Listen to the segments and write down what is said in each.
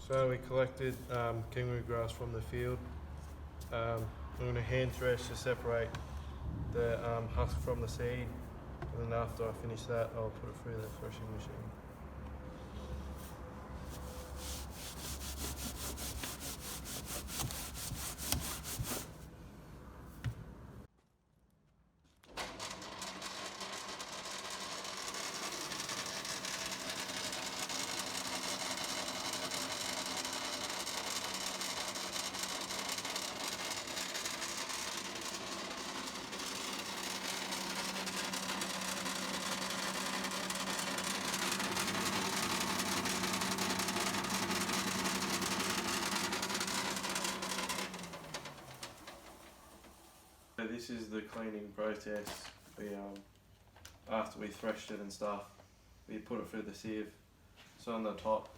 So we collected kangaroo grass from the field. I'm going to hand thresh to separate the husk from the seed, and then after I finish that I'll put it through the threshing machine. So this is the cleaning process. We after we threshed it and stuff, we put it through the sieve. So on the top,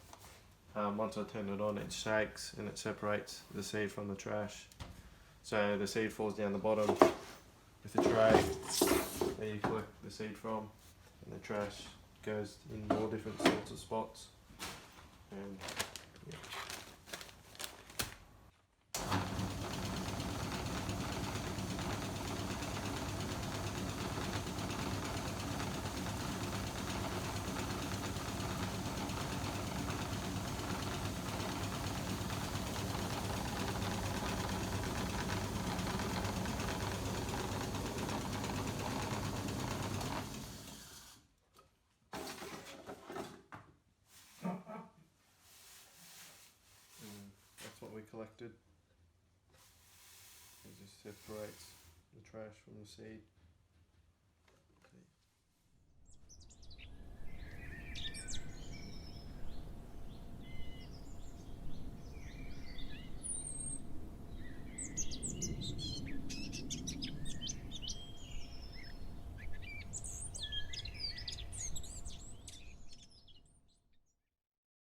once I turn it on, it shakes and it separates the seed from the trash. So the seed falls down the bottom with a tray that you collect the seed from, and the trash goes in all different sorts of spots. And yeah. That's what we collected. It just separates the trash from the seed.